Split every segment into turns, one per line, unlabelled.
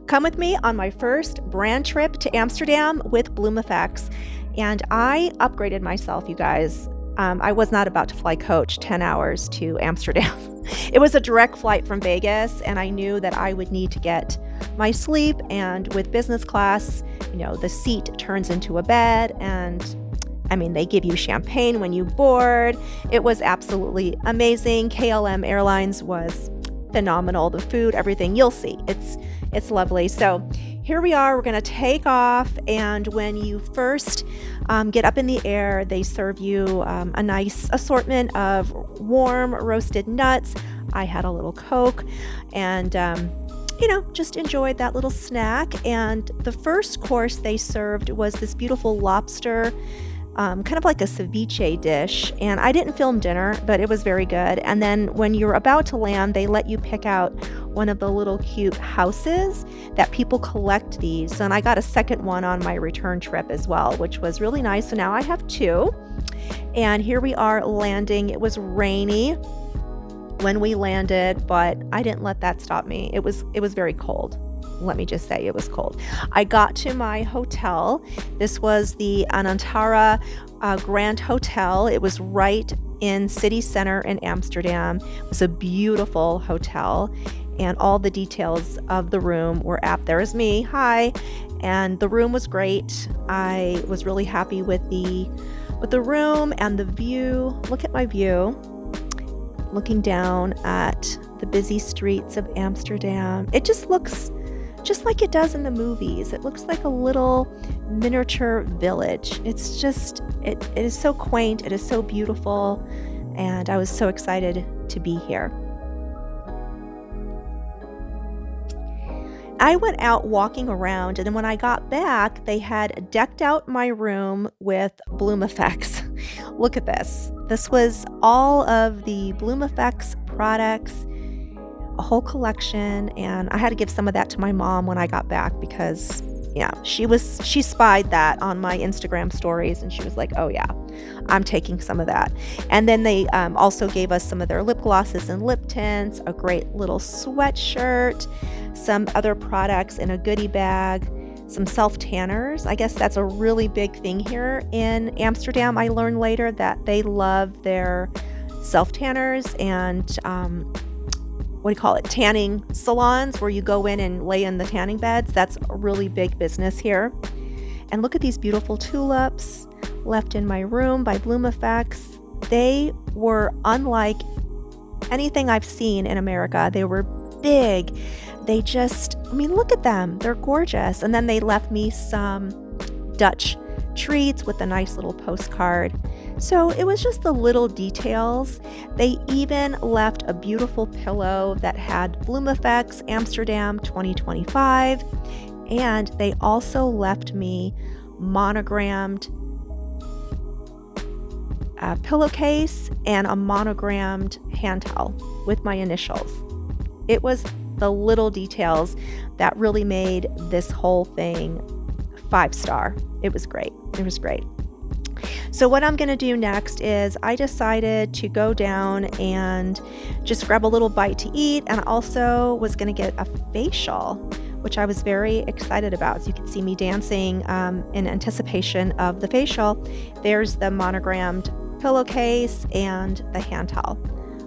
Come with me on my first brand trip to Amsterdam with Bloomeffects. And I upgraded myself, you guys. I was not about to fly coach 10 hours to Amsterdam. It was a direct flight from Vegas, and I knew that I would need to get my sleep. And with business class, the seat turns into a bed, and they give you champagne when you board. It was absolutely amazing. KLM Airlines was phenomenal. The food, everything, you'll see. It's lovely. So here we are. We're going to take off. And when you first get up in the air, they serve you a nice assortment of warm roasted nuts. I had a little Coke and just enjoyed that little snack. And the first course they served was this beautiful lobster, kind of like a ceviche dish. And I didn't film dinner, but it was very good. And then when you're about to land, they let you pick out one of the little cute houses that people collect these. And I got a second one on my return trip as well, which was really nice. So now I have two. And here we are landing. It was rainy when we landed, but I didn't let that stop me. It was very cold. Let me just say it was cold. I got to my hotel. This was the Anantara Grand Hotel. It was right in city center in Amsterdam. It was a beautiful hotel, and all the details of the room were up. There's me. Hi. And the room was great. I was really happy with the room and the view. Look at my view. Looking down at the busy streets of Amsterdam. It just looks just like it does in the movies. It looks like a little miniature village. It's just, it is so quaint. It is so beautiful. And I was so excited to be here. I went out walking around, and then when I got back, they had decked out my room with Bloomeffects. Look at this. This was all of the Bloomeffects products, a whole collection, and I had to give some of that to my mom when I got back because, she spied that on my Instagram stories, and she was like, oh yeah, I'm taking some of that. And then they also gave us some of their lip glosses and lip tints, a great little sweatshirt, some other products in a goodie bag, some self-tanners. I guess that's a really big thing here in Amsterdam. I learned later that they love their self-tanners and tanning salons where you go in and lay in the tanning beds. That's a really big business here. And look at these beautiful tulips left in my room by Bloomeffects. They were unlike anything I've seen in America. They were big. They just, look at them. They're gorgeous. And then they left me some Dutch treats with a nice little postcard. So it was just the little details. They even left a beautiful pillow that had Bloomeffects Amsterdam 2025. And they also left me monogrammed pillowcase and a monogrammed hand towel with my initials. It was the little details that really made this whole thing 5-star. It was great. It was great. So what I'm going to do next is I decided to go down and just grab a little bite to eat, and I also was going to get a facial, which I was very excited about. So you can see me dancing in anticipation of the facial. There's the monogrammed pillowcase and the hand towel.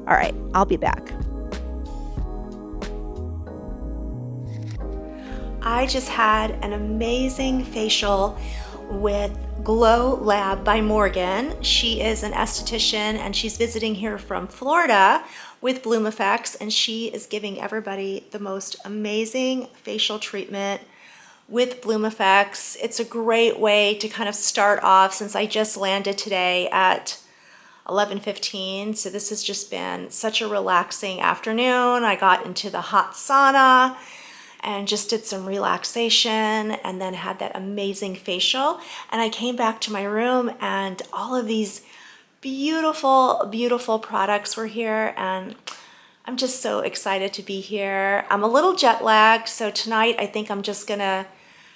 All right, I'll be back. I just had an amazing facial with Glow Lab by Morgan. She is an esthetician and she's visiting here from Florida with Bloomeffects, and she is giving everybody the most amazing facial treatment with Bloomeffects. It's a great way to kind of start off since I just landed today at 11:15. So this has just been such a relaxing afternoon. I got into the hot sauna and just did some relaxation and then had that amazing facial. And I came back to my room and all of these beautiful, beautiful products were here, and I'm just so excited to be here. I'm a little jet lagged, so tonight I think I'm just gonna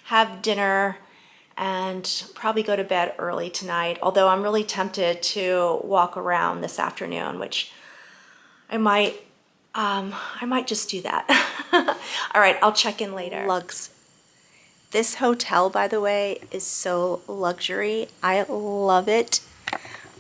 have dinner and probably go to bed early tonight, although I'm really tempted to walk around this afternoon, which I might I might just do that. All right, I'll check in later. Lugs. This hotel, by the way, is so luxury. I love it.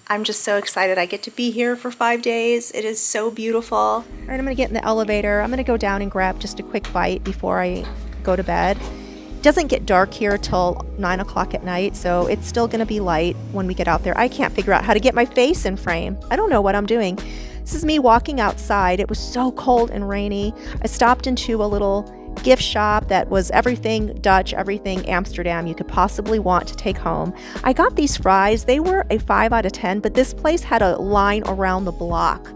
I'm just so excited I get to be here for 5 days. It is so beautiful. All right, I'm gonna get in the elevator. I'm gonna go down and grab just a quick bite before I go to bed. It doesn't get dark here till 9 o'clock at night, so it's still gonna be light when we get out there. I can't figure out how to get my face in frame. I don't know what I'm doing. This is me walking outside. It was so cold and rainy. I stopped into a little gift shop that was everything Dutch, everything Amsterdam you could possibly want to take home. I got these fries. They were a 5 out of 10, but this place had a line around the block.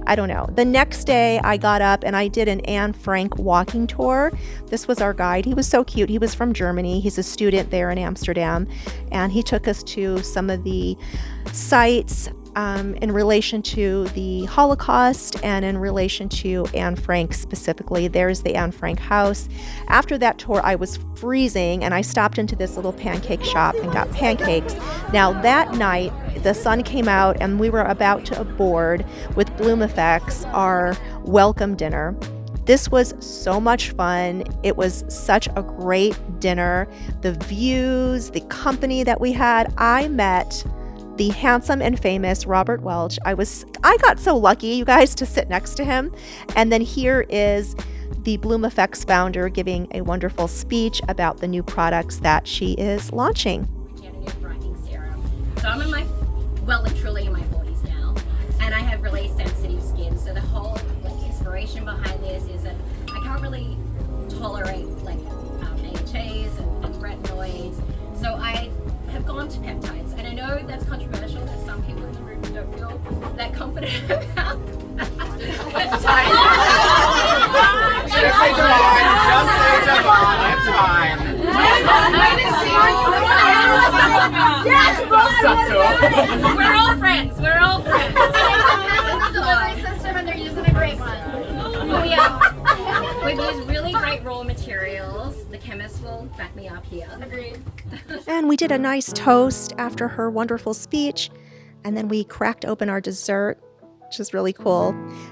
I don't know. The next day I got up and I did an Anne Frank walking tour. This was our guide. He was so cute. He was from Germany. He's a student there in Amsterdam, and he took us to some of the sites in relation to the Holocaust and in relation to Anne Frank specifically. There's the Anne Frank house. After that tour, I was freezing and I stopped into this little pancake shop and got pancakes. Now that night, the sun came out and we were about to board with Bloomeffects, our welcome dinner. This was so much fun. It was such a great dinner. The views, the company that we had. I met the handsome and famous Robert Welch. I got so lucky, you guys, to sit next to him. And then here is the Bloomeffects founder giving a wonderful speech about the new products that she is launching.
Regenerative brightening serum. So I'm truly in my 40s now, and I have really sensitive skin. So the whole inspiration behind this is that I can't really tolerate AHAs and retinoids. So I have gone to peptides, and I know that's controversial, that some people in the room don't feel that confident about peptides.
Just say Javon, it's fine.
We're all friends,
It's a delivery system and they're using a great one.
We've used really great raw materials. The chemists will back me up here.
Agreed.
And we did a nice toast after her wonderful speech, and then we cracked open our dessert, which is really cool.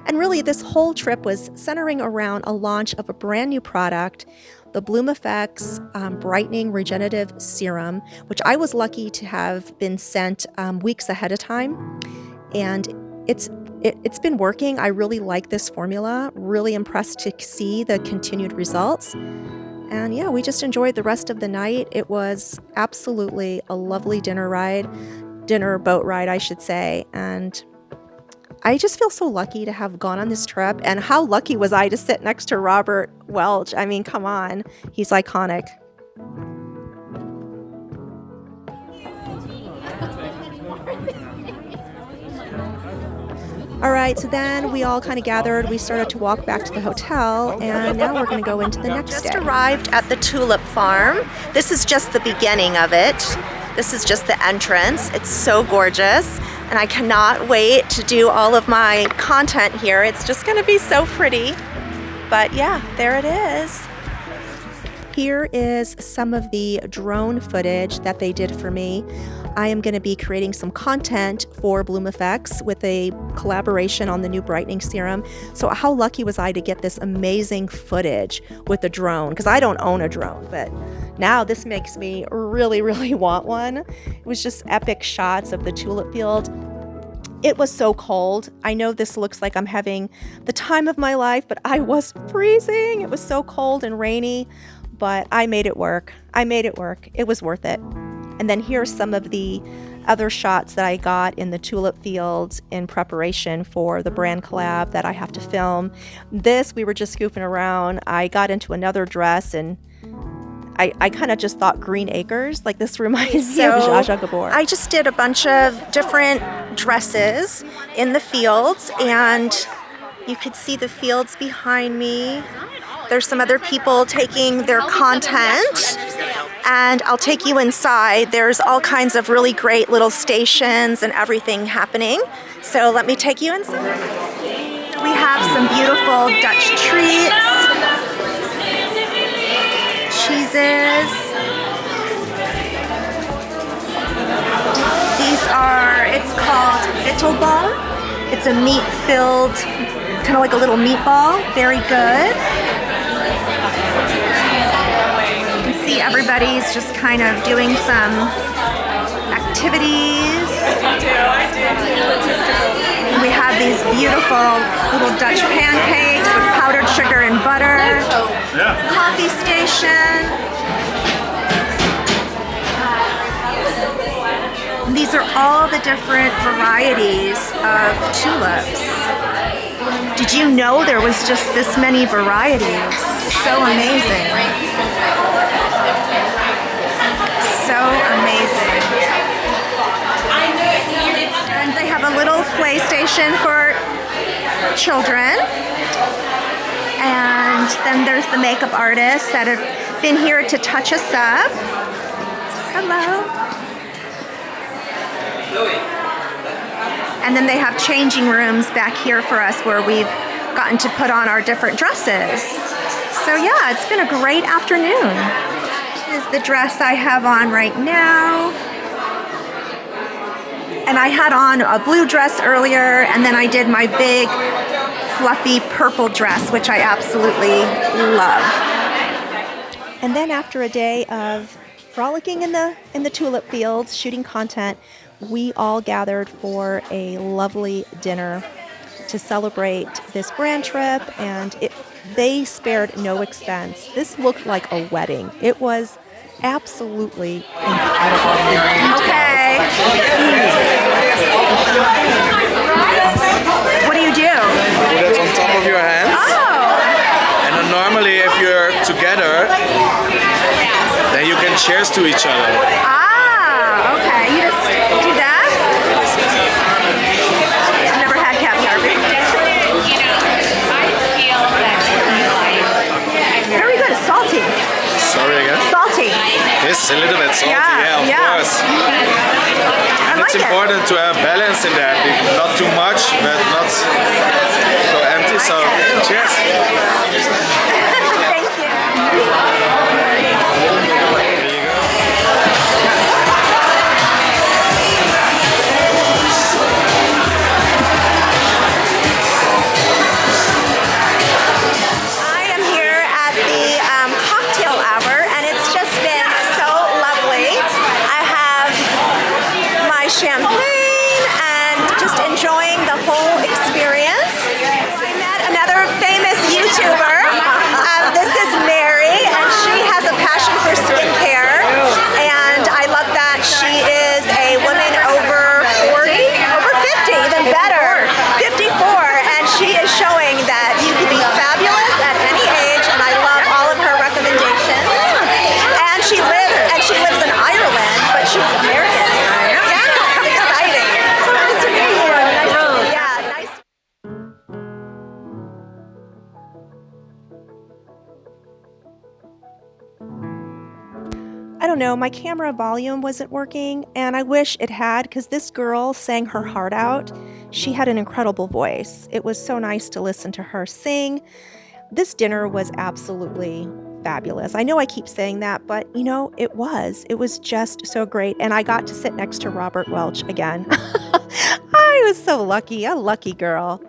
And really, this whole trip was centering around a launch of a brand new product, the Bloomeffects Brightening Regenerative Serum, which I was lucky to have been sent weeks ahead of time. And it's been working. I really like this formula, really impressed to see the continued results. And yeah, we just enjoyed the rest of the night. It was absolutely a lovely dinner boat ride, I should say. And I just feel so lucky to have gone on this trip. And how lucky was I to sit next to Robert Welch? I mean, come on, he's iconic. All right, so then we all kind of gathered. We started to walk back to the hotel, and now we're going to go into the next day. Just arrived at the Tulip farm. This is just the beginning of it. This is just the entrance. It's so gorgeous, and I cannot wait to do all of my content here. It's just going to be so pretty. But yeah, there it is. Here is some of the drone footage that they did for me. I am going to be creating some content for Bloomeffects with a collaboration on the new brightening serum. So how lucky was I to get this amazing footage with the drone? Because I don't own a drone, but now this makes me really, really want one. It was just epic shots of the tulip field. It was so cold. I know this looks like I'm having the time of my life, but I was freezing. It was so cold and rainy, but I made it work. It was worth it. And then here's some of the other shots that I got in the tulip fields in preparation for the brand collab that I have to film. This, we were just goofing around. I got into another dress and I kind of just thought Green Acres, like this reminds me of Zsa Zsa Gabor. I just did a bunch of different dresses in the fields, and you could see the fields behind me. There's some other people taking their content, and I'll take you inside. There's all kinds of really great little stations and everything happening. So let me take you inside. We have some beautiful Dutch treats, cheeses. It's called bittelbal. It's a meat-filled kind of like a little meatball. Very good. You can see everybody's just kind of doing some activities. We have these beautiful little Dutch pancakes with powdered sugar and butter. Coffee station. These are all the different varieties of tulips. Did you know there was just this many varieties? So amazing. So amazing. And they have a little play station for children. And then there's the makeup artists that have been here to touch us up. Hello. And then they have changing rooms back here for us where we've gotten to put on our different dresses. So yeah, it's been a great afternoon. This is the dress I have on right now. And I had on a blue dress earlier, and then I did my big fluffy purple dress, which I absolutely love. And then after a day of frolicking in the tulip fields, shooting content, we all gathered for a lovely dinner to celebrate this brand trip, and they spared no expense. This looked like a wedding. It was absolutely incredible. Okay. What do you do?
Put it on top of your hands.
Oh.
And then normally if you're together, then you can cheers to each other.
Ah, okay. You just do that? I've never had caviar. Very good. Salty.
Sorry again?
Salty.
It's a little bit salty,
Yeah,
of
yeah.
course.
I
And it's
like it.
important to have balance in that. Not too much, but not so empty. So cheers.
Thank you. I am here at the cocktail hour, and it's just been so lovely. I have my champagne and just enjoying the whole experience. I met another famous YouTuber. This is Mary, and she has a passion for skincare, and I love that she is a woman over 40, over 50, even better, 54, and she is showing that you can be fabulous at any age, and I love all of her recommendations. And she lives in Ireland, but she's American. Yeah, it's exciting. So nice to meet you. Yeah, nice. I don't know, my camera volume wasn't working, and I wish it had, because this girl sang her heart out. She had an incredible voice. It was so nice to listen to her sing. This dinner was absolutely fabulous. I know I keep saying that, but you know, it was just so great. And I got to sit next to Robert Welch again. I was so lucky, a lucky girl.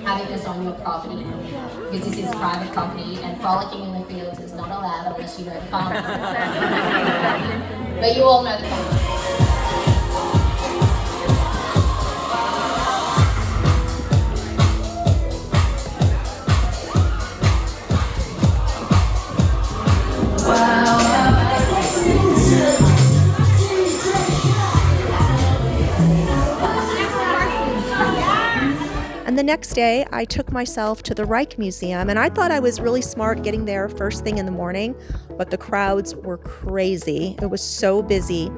Having this on your property, because this is private property, and frolicking in the fields is not allowed unless you know the farmer. But you all know the farmer.
And the next day, I took myself to the Reich Museum, and I thought I was really smart getting there first thing in the morning, but the crowds were crazy. It was so busy,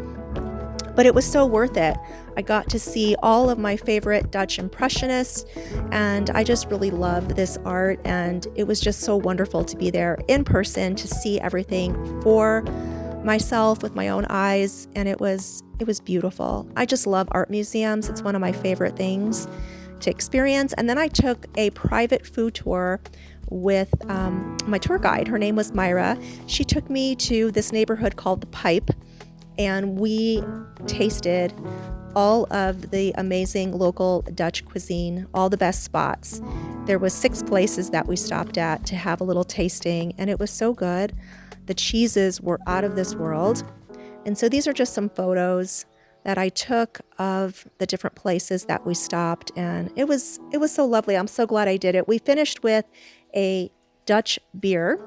but it was so worth it. I got to see all of my favorite Dutch Impressionists, and I just really loved this art, and it was just so wonderful to be there in person to see everything for myself with my own eyes, and it was beautiful. I just love art museums. It's one of my favorite things to experience. And then I took a private food tour with my tour guide. Her name was Myra. She took me to this neighborhood called The Pipe, and we tasted all of the amazing local Dutch cuisine, all the best spots. There was 6 places that we stopped at to have a little tasting, and it was so good. The cheeses were out of this world. And so these are just some photos that I took of the different places that we stopped, and it was so lovely. I'm so glad I did it. We finished with a Dutch beer,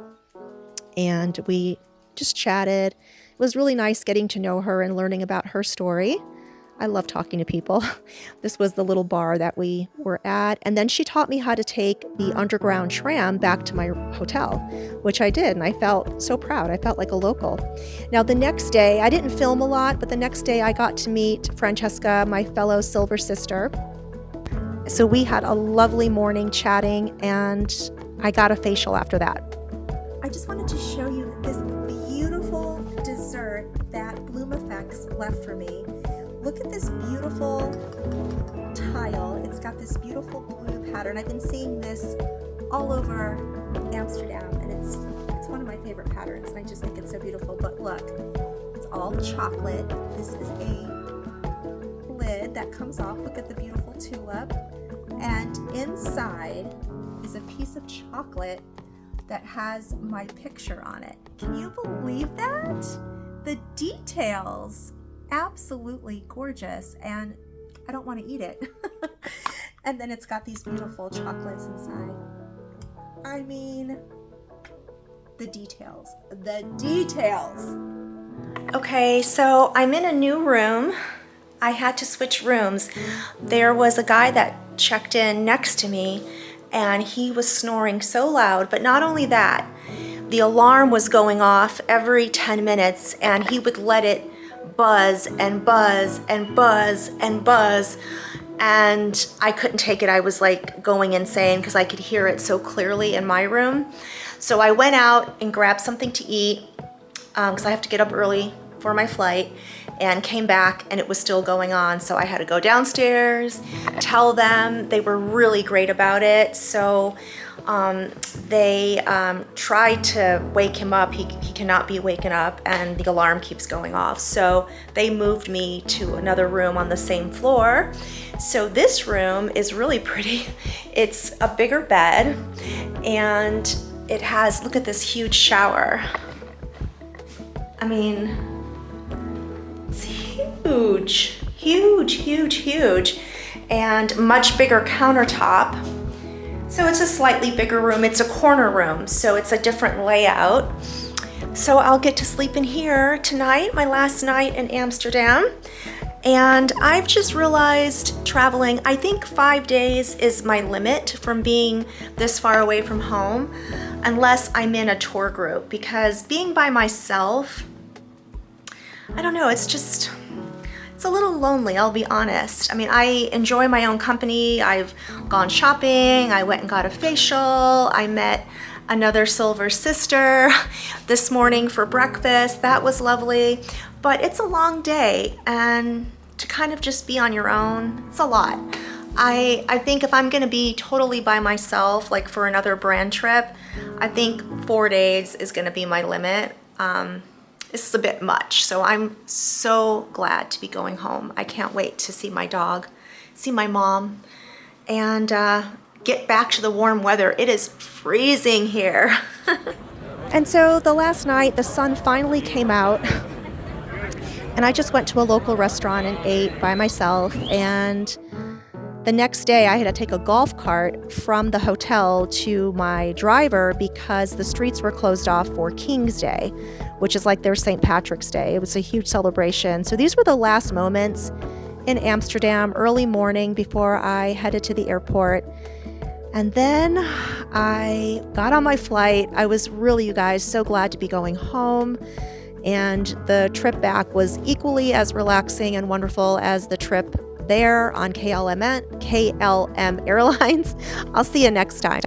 and we just chatted. It was really nice getting to know her and learning about her story. I love talking to people. This was the little bar that we were at. And then she taught me how to take the underground tram back to my hotel, which I did. And I felt so proud. I felt like a local. Now, the next day, I didn't film a lot, but the next day I got to meet Francesca, my fellow silver sister. So we had a lovely morning chatting, and I got a facial after that. I just wanted to show you this beautiful dessert that Bloomeffects left for me. Look at this beautiful tile. It's got this beautiful blue pattern. I've been seeing this all over Amsterdam, and it's one of my favorite patterns, and I just think it's so beautiful. But look, it's all chocolate. This is a lid that comes off. Look at the beautiful tulip. And inside is a piece of chocolate that has my picture on it. Can you believe that? The details. Absolutely gorgeous, and I don't want to eat it. And then it's got these beautiful chocolates inside. I mean, the details. Okay, so I'm in a new room. I had to switch rooms. There was a guy that checked in next to me, and he was snoring so loud. But not only that, the alarm was going off every 10 minutes, and he would let it buzz and buzz and buzz and buzz, and I couldn't take it. I was like going insane because I could hear it so clearly in my room. So I went out and grabbed something to eat because I have to get up early for my flight, and came back and it was still going on. So I had to go downstairs, tell them. They were really great about it. So they tried to wake him up. He cannot be waken up, and the alarm keeps going off. So they moved me to another room on the same floor. So this room is really pretty. It's a bigger bed, and it has, look at this huge shower. I mean, it's huge, huge, huge, huge, and much bigger countertop. So it's a slightly bigger room. It's a corner room, so it's a different layout. So I'll get to sleep in here tonight, my last night in Amsterdam. And I've just realized traveling, I think 5 days is my limit from being this far away from home, unless I'm in a tour group, because being by myself, I don't know, it's a little lonely, I'll be honest. I mean, I enjoy my own company. I've gone shopping. I went and got a facial. I met another silver sister this morning for breakfast. That was lovely. But it's a long day, and to kind of just be on your own, it's a lot. I think if I'm gonna be totally by myself, like for another brand trip, I think 4 days is gonna be my limit. This is a bit much, so I'm so glad to be going home. I can't wait to see my dog, see my mom, and get back to the warm weather. It is freezing here. And so the last night, the sun finally came out, and I just went to a local restaurant and ate by myself. And the next day, I had to take a golf cart from the hotel to my driver because the streets were closed off for King's Day, which is like their St. Patrick's Day. It was a huge celebration. So these were the last moments in Amsterdam, early morning before I headed to the airport. And then I got on my flight. I was really, you guys, so glad to be going home. And the trip back was equally as relaxing and wonderful as the trip there on KLM Airlines. I'll see you next time.